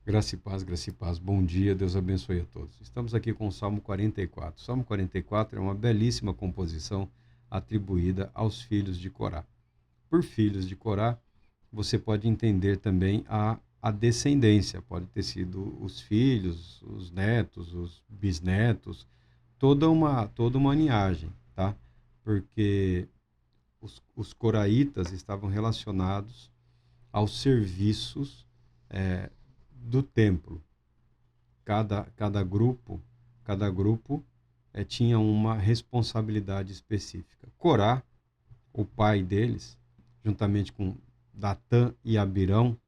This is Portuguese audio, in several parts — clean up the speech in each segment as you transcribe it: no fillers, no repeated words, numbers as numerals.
Graça e paz, graça e paz. Bom dia, Deus abençoe a todos. Estamos aqui com o Salmo 44. O Salmo 44 é uma belíssima composição atribuída aos filhos de Corá. Por filhos de Corá, você pode entender também a descendência. Pode ter sido os filhos, os netos, os bisnetos, toda uma linhagem, tá? Porque os coraitas estavam relacionados aos serviços do templo. Cada grupo tinha uma responsabilidade específica. Corá, o pai deles, juntamente com Datã e Abirão,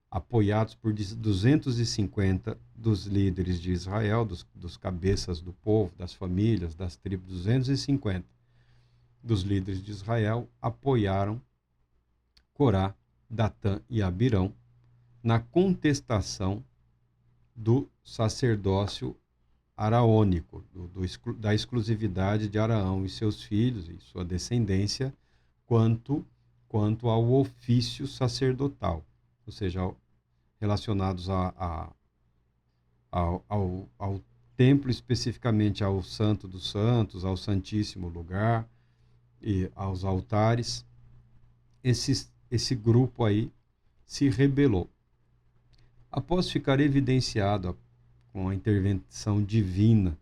apoiados por 250 dos líderes de Israel, dos cabeças do povo, das famílias, das tribos, 250 dos líderes de Israel apoiaram Corá, Datã e Abirão na contestação do sacerdócio araônico, da exclusividade de Araão e seus filhos e sua descendência quanto, quanto ao ofício sacerdotal, ou seja, relacionados ao templo, especificamente ao Santo dos Santos, ao Santíssimo Lugar e aos altares. Esse grupo aí se rebelou. Após ficar evidenciado com a intervenção divina,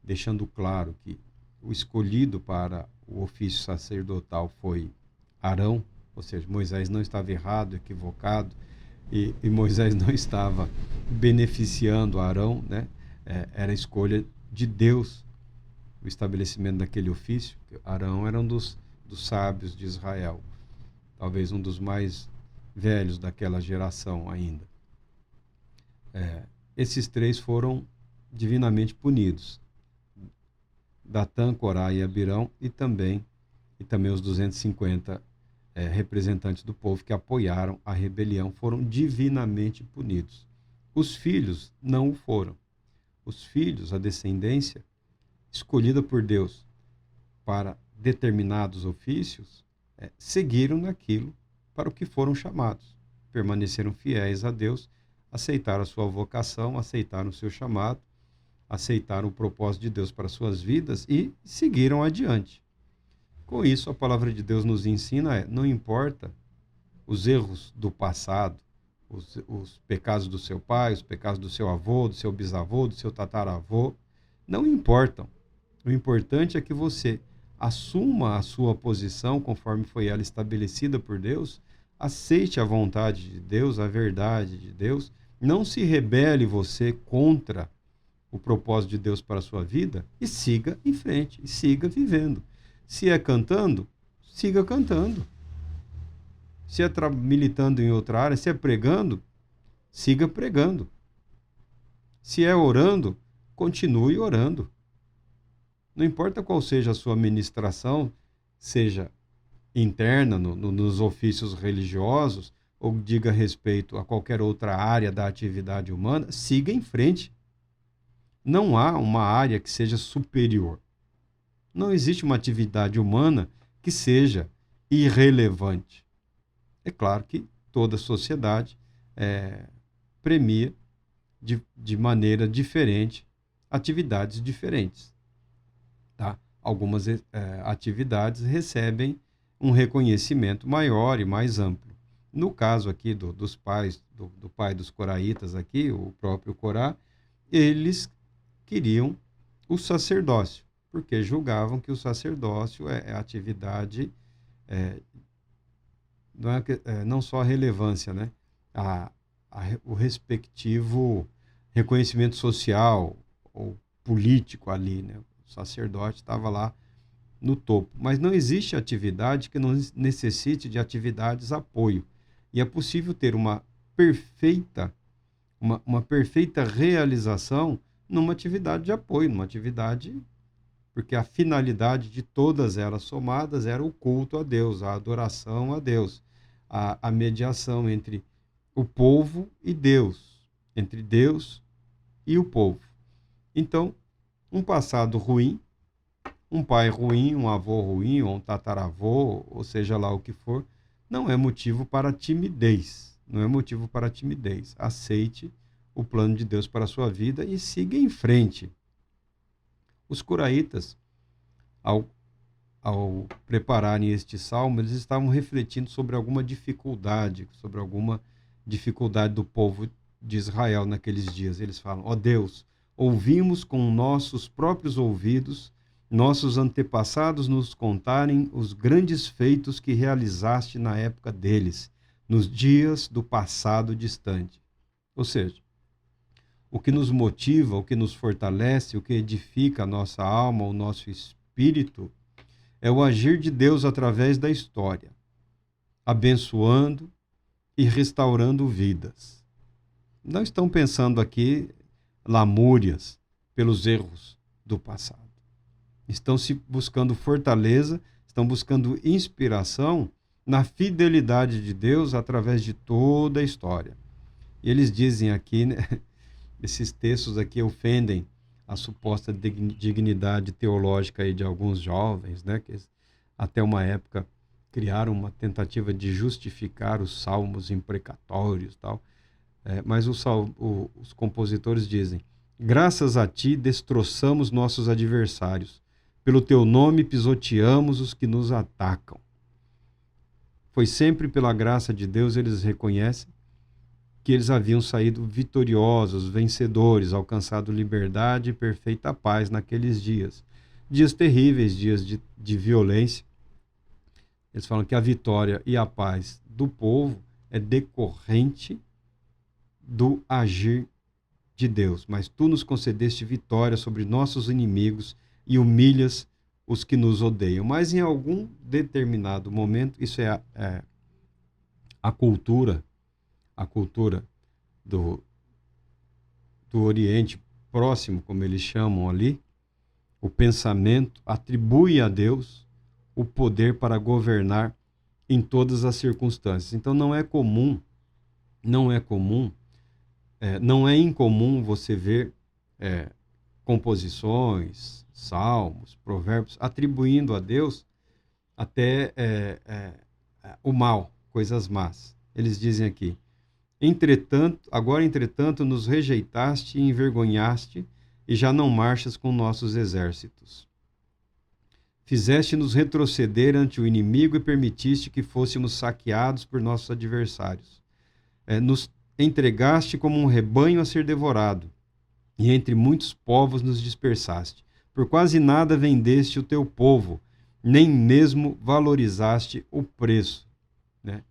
deixando claro que o escolhido para o ofício sacerdotal foi Arão, ou seja, Moisés não estava errado, equivocado, e Moisés não estava beneficiando Arão, né? Era a escolha de Deus o estabelecimento daquele ofício. Arão era um dos sábios de Israel, talvez um dos mais velhos daquela geração ainda. Esses três foram divinamente punidos. Datã, Corá e Abirão e também os 250 representantes do povo que apoiaram a rebelião foram divinamente punidos. Os filhos não o foram. Os filhos, a descendência, escolhida por Deus para determinados ofícios, seguiram naquilo para o que foram chamados. Permaneceram fiéis a Deus, aceitaram a sua vocação, aceitaram o seu chamado, aceitaram o propósito de Deus para suas vidas e seguiram adiante. Com isso, a palavra de Deus nos ensina não importa os erros do passado, os pecados do seu pai, os pecados do seu avô, do seu bisavô, do seu tataravô, não importam. O importante é que você assuma a sua posição conforme foi ela estabelecida por Deus, aceite a vontade de Deus, a verdade de Deus, não se rebele você contra o propósito de Deus para a sua vida e siga em frente, e siga vivendo. Se é cantando, siga cantando. Se é militando em outra área, se é pregando, siga pregando. Se é orando, continue orando. Não importa qual seja a sua ministração, seja interna, nos ofícios religiosos, ou diga respeito a qualquer outra área da atividade humana, siga em frente. Não há uma área que seja superior. Não existe uma atividade humana que seja irrelevante. É claro que toda sociedade premia de maneira diferente atividades diferentes. Tá? Algumas atividades recebem um reconhecimento maior e mais amplo. No caso aqui dos pais, do pai dos coraitas aqui, o próprio Corá, eles queriam o sacerdócio, porque julgavam que o sacerdócio é atividade, não só a relevância, né? O respectivo reconhecimento social ou político ali, né? O sacerdote estava lá no topo. Mas não existe atividade que não necessite de atividades apoio. E é possível ter uma perfeita realização numa atividade de apoio, numa atividade, porque a finalidade de todas elas somadas era o culto a Deus, a adoração a Deus, a mediação entre o povo e Deus, entre Deus e o povo. Então, um passado ruim, um pai ruim, um avô ruim, ou um tataravô, ou seja lá o que for, não é motivo para timidez. Não é motivo para timidez. Aceite o plano de Deus para a sua vida e siga em frente. Os coraitas, ao prepararem este salmo, eles estavam refletindo sobre alguma dificuldade do povo de Israel naqueles dias. Eles falam: ó Deus, ouvimos com nossos próprios ouvidos nossos antepassados nos contarem os grandes feitos que realizaste na época deles, nos dias do passado distante. Ou seja, o que nos motiva, o que nos fortalece, o que edifica a nossa alma, o nosso espírito, é o agir de Deus através da história, abençoando e restaurando vidas. Não estão pensando aqui lamúrias pelos erros do passado. Estão se buscando fortaleza, estão buscando inspiração na fidelidade de Deus através de toda a história. E eles dizem aqui, né, esses textos aqui ofendem a suposta dignidade teológica aí de alguns jovens, né, que até uma época criaram uma tentativa de justificar os salmos imprecatórios e tal. Mas os compositores dizem: graças a ti destroçamos nossos adversários, pelo teu nome pisoteamos os que nos atacam. Foi sempre pela graça de Deus, eles reconhecem que eles haviam saído vitoriosos, vencedores, alcançado liberdade e perfeita paz naqueles dias. Dias terríveis, dias de violência. Eles falam que a vitória e a paz do povo é decorrente do agir de Deus. Mas tu nos concedeste vitória sobre nossos inimigos e humilhas os que nos odeiam. Mas em algum determinado momento, isso é a cultura do Oriente Próximo, como eles chamam ali, o pensamento atribui a Deus o poder para governar em todas as circunstâncias. Então não é incomum você ver composições, salmos, provérbios, atribuindo a Deus até o mal, coisas más. Eles dizem aqui: entretanto, nos rejeitaste e envergonhaste, e já não marchas com nossos exércitos. Fizeste-nos retroceder ante o inimigo e permitiste que fôssemos saqueados por nossos adversários. Nos entregaste como um rebanho a ser devorado, e entre muitos povos nos dispersaste. Por quase nada vendeste o teu povo, nem mesmo valorizaste o preço. Né?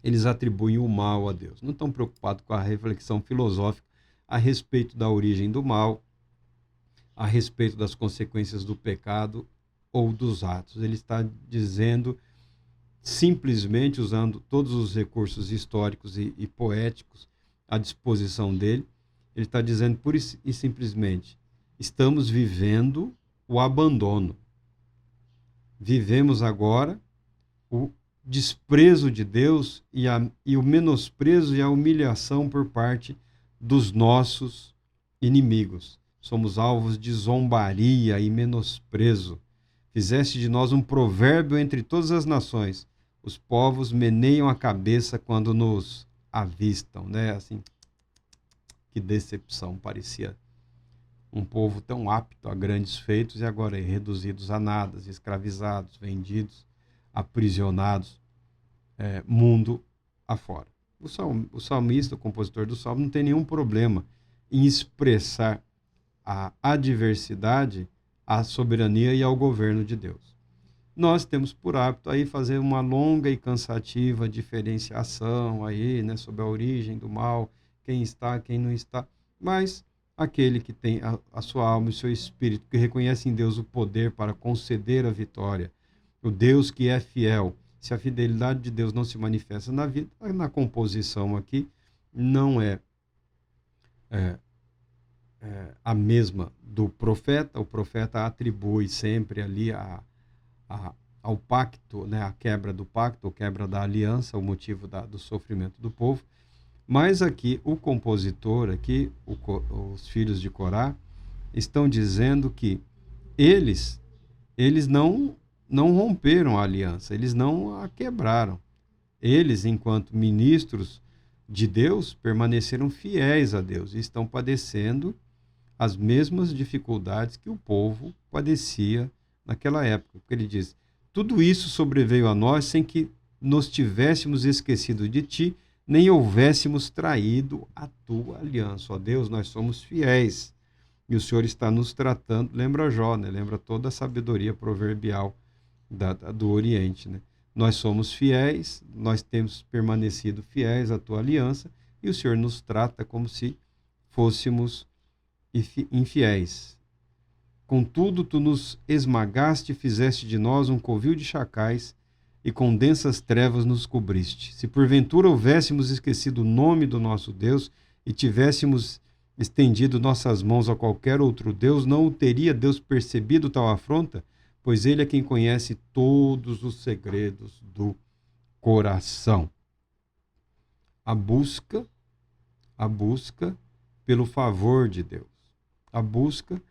Eles atribuem o mal a Deus. Não estão preocupados com a reflexão filosófica a respeito da origem do mal, a respeito das consequências do pecado ou dos atos. Ele está dizendo, simplesmente usando todos os recursos históricos e poéticos à disposição dele, ele está dizendo pura e simplesmente: estamos vivendo o abandono. Vivemos agora o desprezo de Deus e o menosprezo e a humilhação por parte dos nossos inimigos. Somos alvos de zombaria e menosprezo. Fizeste de nós um provérbio entre todas as nações. Os povos meneiam a cabeça quando nos avistam, né? Assim, que decepção, parecia um povo tão apto a grandes feitos e agora reduzidos a nada, escravizados, vendidos, aprisionados, mundo afora. O salmista, o compositor do salmo, não tem nenhum problema em expressar a adversidade à soberania e ao governo de Deus. Nós temos por hábito aí fazer uma longa e cansativa diferenciação aí, né, sobre a origem do mal, quem está, quem não está, mas aquele que tem a sua alma e o seu espírito, que reconhece em Deus o poder para conceder a vitória, o Deus que é fiel. Se a fidelidade de Deus não se manifesta na vida, na composição aqui, não é a mesma do profeta. O profeta atribui sempre ali ao pacto, né, a quebra do pacto, a quebra da aliança, o motivo do sofrimento do povo. Mas aqui o compositor, aqui os filhos de Corá, estão dizendo que eles não romperam a aliança, eles não a quebraram. Eles, enquanto ministros de Deus permaneceram fiéis a Deus e estão padecendo as mesmas dificuldades que o povo padecia naquela época. Porque ele diz: tudo isso sobreveio a nós sem que nos tivéssemos esquecido de ti, nem houvéssemos traído a tua aliança. Ó Deus, nós somos fiéis e o Senhor está nos tratando. Lembra Jó, né? Lembra toda a sabedoria proverbial do Oriente, né? Nós somos fiéis, nós temos permanecido fiéis à tua aliança e o Senhor nos trata como se fôssemos infiéis. Contudo, tu nos esmagaste e fizeste de nós um covil de chacais e com densas trevas nos cobriste. Se porventura houvéssemos esquecido o nome do nosso Deus e tivéssemos estendido nossas mãos a qualquer outro Deus, não o teria Deus percebido tal afronta? Pois ele é quem conhece todos os segredos do coração. A busca pelo favor de Deus. A busca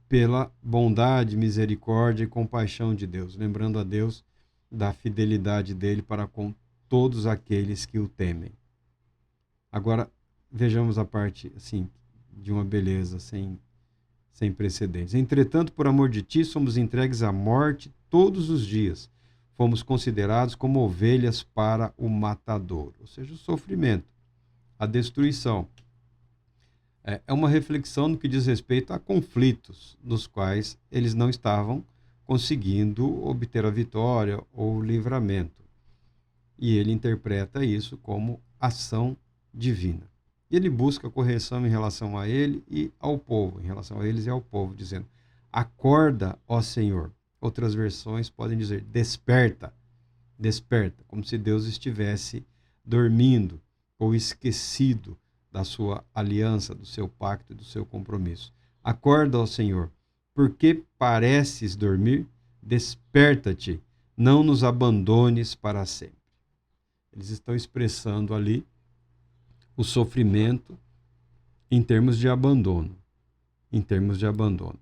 pela bondade, misericórdia e compaixão de Deus. Lembrando a Deus da fidelidade dele para com todos aqueles que o temem. Agora, vejamos a parte assim, de uma beleza sem precedentes. Entretanto, por amor de ti, somos entregues à morte todos os dias. Fomos considerados como ovelhas para o matador. Ou seja, o sofrimento, a destruição. É uma reflexão no que diz respeito a conflitos nos quais eles não estavam conseguindo obter a vitória ou o livramento. E ele interpreta isso como ação divina. E ele busca correção em relação a ele e ao povo, em relação a eles e ao povo, dizendo: acorda, ó Senhor. Outras versões podem dizer: desperta, desperta, como se Deus estivesse dormindo ou esquecido da sua aliança, do seu pacto e do seu compromisso. Acorda, ó Senhor, porque pareces dormir? Desperta-te, não nos abandones para sempre. Eles estão expressando ali o sofrimento em termos de abandono. Em termos de abandono.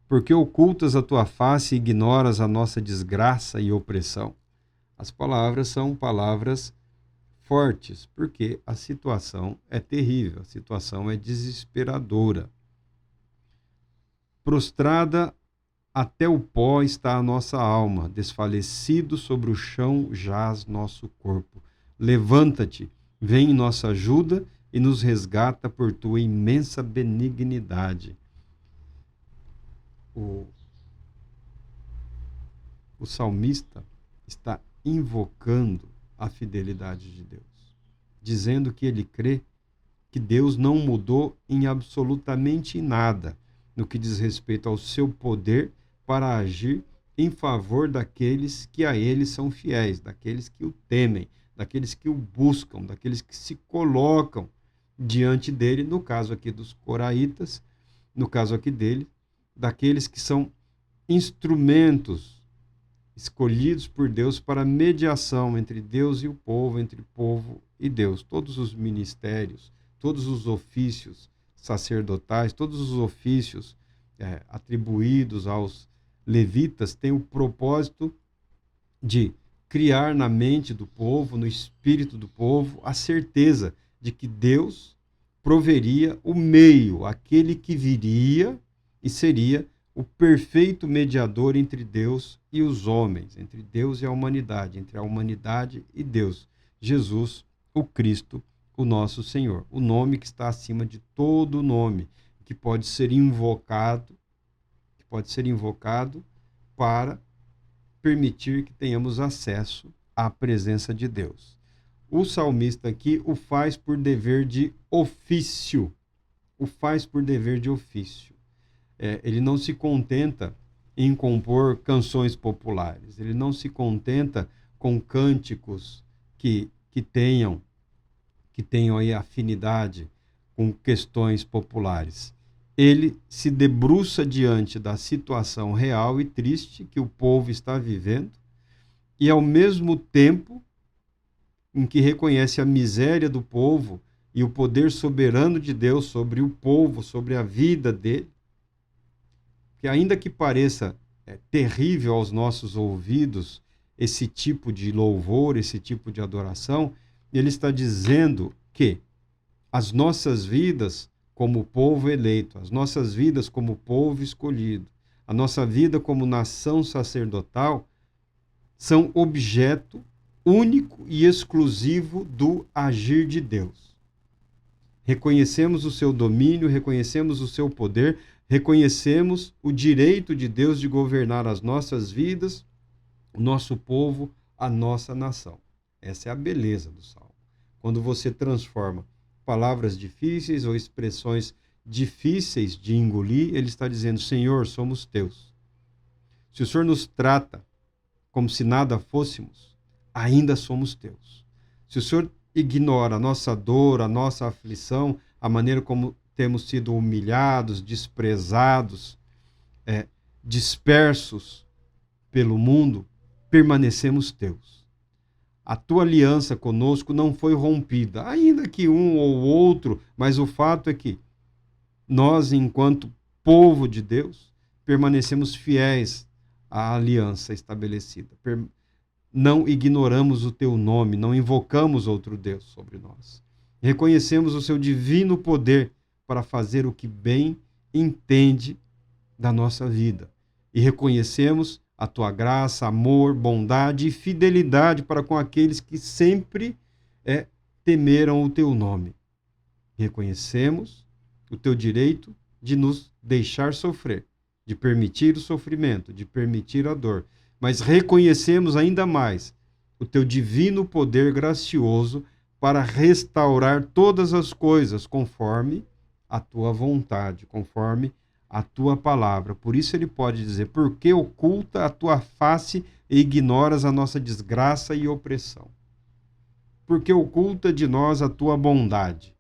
Porque ocultas a tua face e ignoras a nossa desgraça e opressão. As palavras são palavras fortes, porque a situação é terrível, a situação é desesperadora. Prostrada até o pó está a nossa alma, desfalecido sobre o chão jaz nosso corpo. Levanta-te, vem em nossa ajuda e nos resgata por tua imensa benignidade. O salmista está invocando a fidelidade de Deus, dizendo que ele crê que Deus não mudou em absolutamente nada no que diz respeito ao seu poder para agir em favor daqueles que a ele são fiéis, daqueles que o temem, daqueles que o buscam, daqueles que se colocam diante dele, no caso aqui dos coraitas, no caso aqui dele, daqueles que são instrumentos escolhidos por Deus para mediação entre Deus e o povo, entre povo e Deus. Todos os ministérios, todos os ofícios sacerdotais, todos os ofícios atribuídos aos levitas têm o propósito de criar na mente do povo, no espírito do povo, a certeza de que Deus proveria o meio, aquele que viria e seria o perfeito mediador entre Deus e os homens, entre Deus e a humanidade, entre a humanidade e Deus. Jesus, o Cristo, o nosso Senhor. O nome que está acima de todo nome, que pode ser invocado para permitir que tenhamos acesso à presença de Deus. O salmista aqui o faz por dever de ofício. O faz por dever de ofício. Ele não se contenta em compor canções populares. Ele não se contenta com cânticos que tenham aí afinidade com questões populares. Ele se debruça diante da situação real e triste que o povo está vivendo e, ao mesmo tempo em que reconhece a miséria do povo e o poder soberano de Deus sobre o povo, sobre a vida dele, que ainda que pareça terrível aos nossos ouvidos esse tipo de louvor, esse tipo de adoração, ele está dizendo que as nossas vidas como povo eleito, as nossas vidas como povo escolhido, a nossa vida como nação sacerdotal são objeto único e exclusivo do agir de Deus. Reconhecemos o seu domínio, reconhecemos o seu poder, reconhecemos o direito de Deus de governar as nossas vidas, o nosso povo, a nossa nação. Essa é a beleza do Salmo. Quando você transforma palavras difíceis ou expressões difíceis de engolir, ele está dizendo: Senhor, somos teus. Se o Senhor nos trata como se nada fôssemos, ainda somos teus. Se o Senhor ignora a nossa dor, a nossa aflição, a maneira como temos sido humilhados, desprezados, dispersos pelo mundo, permanecemos teus. A tua aliança conosco não foi rompida, ainda que um ou outro, mas o fato é que nós, enquanto povo de Deus, permanecemos fiéis à aliança estabelecida. Não ignoramos o teu nome, não invocamos outro Deus sobre nós. Reconhecemos o seu divino poder para fazer o que bem entende da nossa vida. E reconhecemos a tua graça, amor, bondade e fidelidade para com aqueles que sempre temeram o teu nome. Reconhecemos o teu direito de nos deixar sofrer, de permitir o sofrimento, de permitir a dor, mas reconhecemos ainda mais o teu divino poder gracioso para restaurar todas as coisas conforme a tua vontade, conforme a tua palavra. Por isso ele pode dizer: por que oculta a tua face e ignoras a nossa desgraça e opressão? Por que oculta de nós a tua bondade?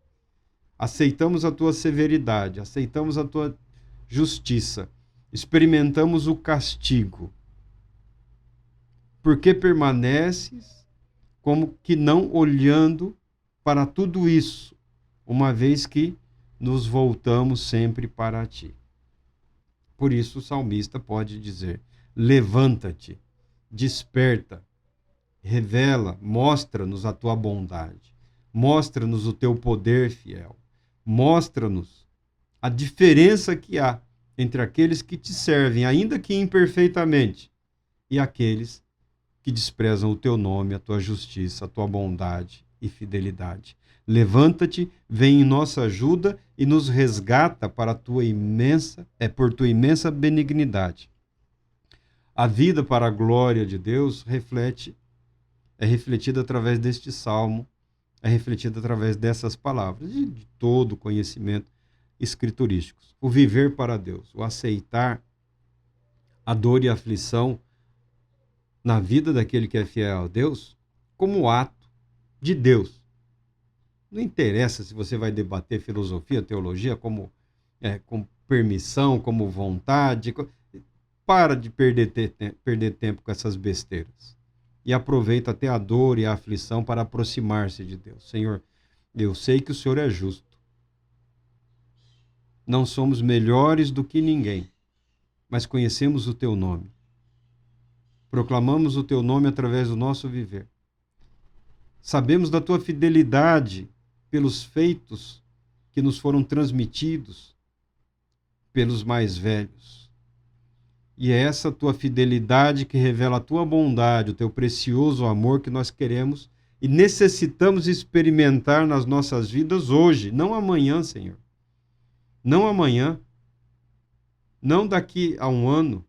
Aceitamos a tua severidade, aceitamos a tua justiça, experimentamos o castigo. Por que permaneces como que não olhando para tudo isso, uma vez que nos voltamos sempre para ti? Por isso o salmista pode dizer: levanta-te, desperta, revela, mostra-nos a tua bondade, mostra-nos o teu poder fiel, mostra-nos a diferença que há entre aqueles que te servem, ainda que imperfeitamente, e aqueles que desprezam o teu nome, a tua justiça, a tua bondade e fidelidade. Levanta-te, vem em nossa ajuda e nos resgata para por tua imensa benignidade. A vida para a glória de Deus é refletida através deste salmo, é refletida através dessas palavras e de todo o conhecimento escriturístico. O viver para Deus, o aceitar a dor e a aflição na vida daquele que é fiel a Deus como ato de Deus. Não interessa se você vai debater filosofia, teologia, com permissão, como vontade. Para de perder tempo com essas besteiras. E aproveita até a dor e a aflição para aproximar-se de Deus. Senhor, eu sei que o Senhor é justo. Não somos melhores do que ninguém, mas conhecemos o teu nome. Proclamamos o teu nome através do nosso viver. Sabemos da tua fidelidade pelos feitos que nos foram transmitidos pelos mais velhos. E é essa tua fidelidade que revela a tua bondade, o teu precioso amor que nós queremos e necessitamos experimentar nas nossas vidas hoje, não amanhã, Senhor. Não amanhã, não daqui a um ano,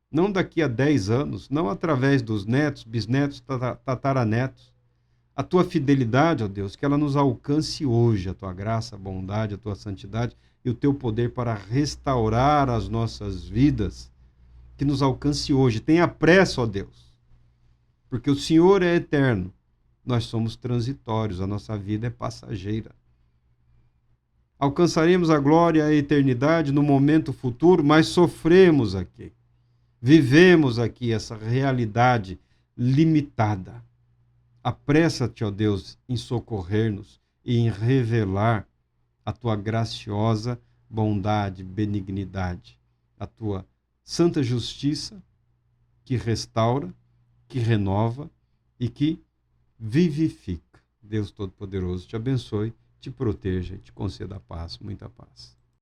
não daqui a 10 anos, não através dos netos, bisnetos, tataranetos. A tua fidelidade, ó Deus, que ela nos alcance hoje, a tua graça, a bondade, a tua santidade e o teu poder para restaurar as nossas vidas, que nos alcance hoje. Tenha pressa, ó Deus, porque o Senhor é eterno, nós somos transitórios, a nossa vida é passageira. Alcançaremos a glória e a eternidade no momento futuro, mas sofremos aqui. Vivemos aqui essa realidade limitada. Apressa-te, ó Deus, em socorrer-nos e em revelar a tua graciosa bondade, benignidade, a tua santa justiça que restaura que renova e que vivifica. Deus Todo-Poderoso te abençoe, te proteja e te conceda a paz, muita paz.